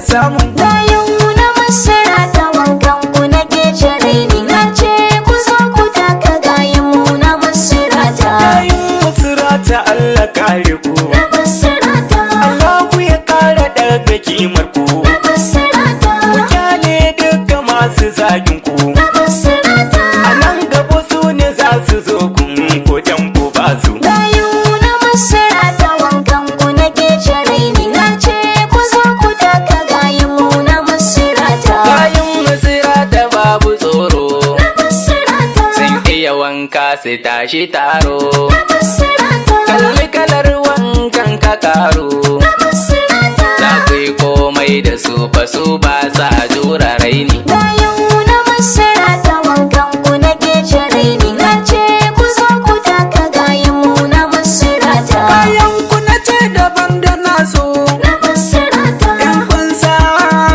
samun Gayuna Misirata wankan ku nake jere ni na ce ku zo ku taka gayunmu na Misirata. Gayun Misirata Allah kare ku, Na Misirata, Allah ku ya kara daga kimar ku, na Misirata, ku kyale duka masu zagin ku. na Misirata. A nan gaba su ne za su zo kun ko dan ku ba su. Gayuna Misirata wankan ku nake jere ni na ce ku zo ku taka gayunmu na Misirata. Gayun Misirata babu tsoro, Na Misirata, sun iya wanka su tashi taro. na Misirata, Kalli kalar wankan ka karo, na Misirata. za ku yi komai da su fa su ba sa jura raini. Gayuna Misirata wankan ku nake jere ni na ce ku zo ku taka gayunmu na Misirata. Kayan ku na ce daban da nasu, Na Misirata, in kun sa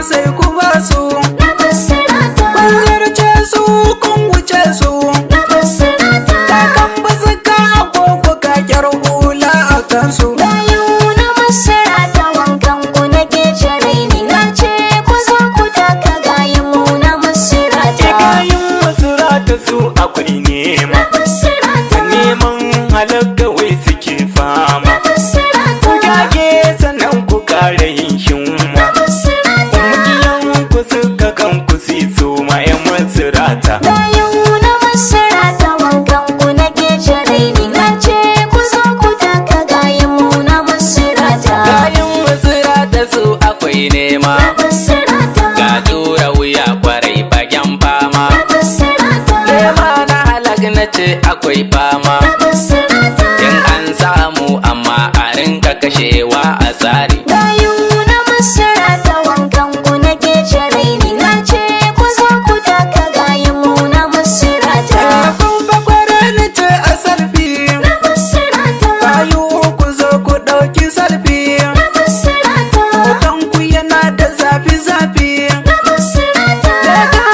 sai ku ba su. na Misirata, Kun zarce su kun wuce su, na Misirata. kan ba su ka agogo ka kyar hula a kansu. Gayuna Misirata wankan ku nake jere ni na ce ku zo ku taka gayunmu na Misirata. Gayun Misirata su akwai nema, Na Misirata, neman halakka wai suke fama. na Misirata, Ku dage sannan ku kare yin shimma, na Misirata. mukiyan ku suka kan ku si su ma 'yan Misirata. Gayuna Misirata wankan ku nake jere ni na ce ku zo ku taka gayunmu na Misirata. Gayun Misirata su akwai nema, Na Misirata, ga tura wuya kwarai fagen fama. na Misirata, Nema na halak na ce akwai fama, na Misirata. in an samu amma a rinka kashewa a tsari. Gayuna Misirata wankan ku nake jere ni na ce ku zo ku taka gayunmu na Misirata. Kun fa kware ni ce a salfi, Na Misirata, kayu ku zo ku ɗauki salfi. na Misirata, Hoton ku yana da zafi-zafi, na Misirata. daga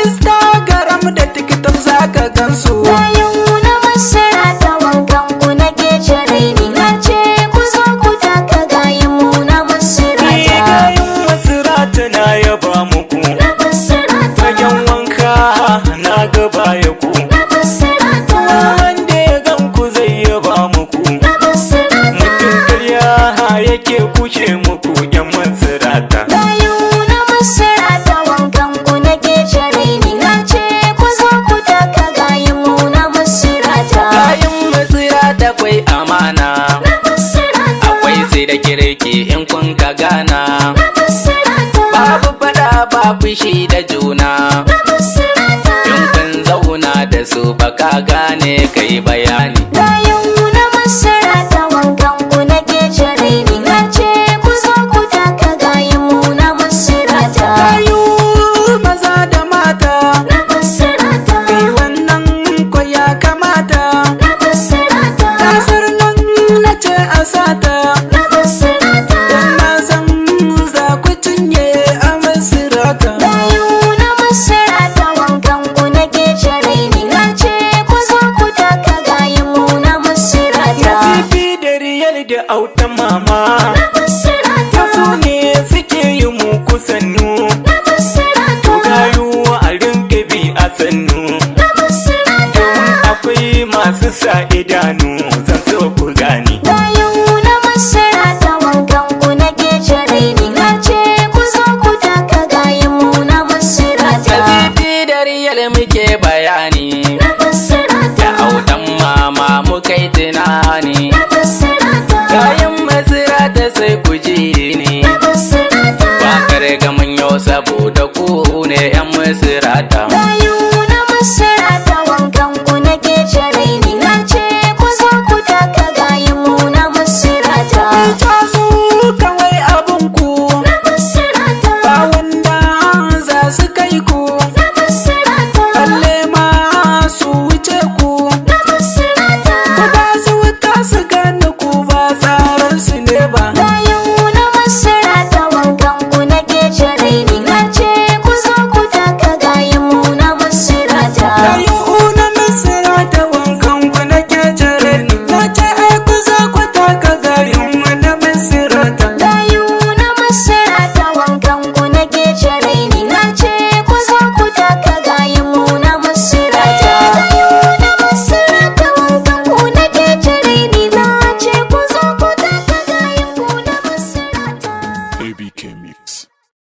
Instagram da TikTok za ka gansu. Gayuna Misirata wankan ku nake jere ni na ce ku zo ku taka gayunmu na Misirata. Gayun Misirata na yaba muku, Na Misirata, fagen wanka na gaba ya ku. na Misirata, Wanda ya gan ku zai yaba muku, na Misirata. mutum karya yake kushe muku 'yan Misirata. Gayuna Misirata wankan ku nake jere ni na ce ku zo ku taka gayunmu na Misirata. Gayun Misirata kwai amana, Na Misirata, akwai sai da kirki in kun ka gana. na Misirata, Babu fada ba fushi da juna, na Misirata. in kun zauna da su baka gane kai bayani. Gayuna Misirata wankan ku nake jere ni na ce ku zo ku taka gayunmu na Misirata. Kayu maza da mata, Na Misirata, kai wannan ko ya kamata. na Misirata, Kasar nan na ce a sata, na Misirata. don na san za ku cinye a Misirata. Gayuna Misirata wankan ku nake jere ni na ce ku zo ku taka gayunmu na Misirata. Nazifi da Riyal da Autanmama, Na Misirata, su ne suke yi muku sannu. na Misirata, Gayu a rinka bi a sannu, na Misirata. domin akwai masu sa idanu zan so ku gani. Gayuna Misirata wankan ku nake jere ni na ce ku zo ku taka gayunmu na Misirata. Nazifi da Riyal muke bayani, Na Misirata, da Autanmama muka yi tunani. na Misirata, Gayun Misirata sai ku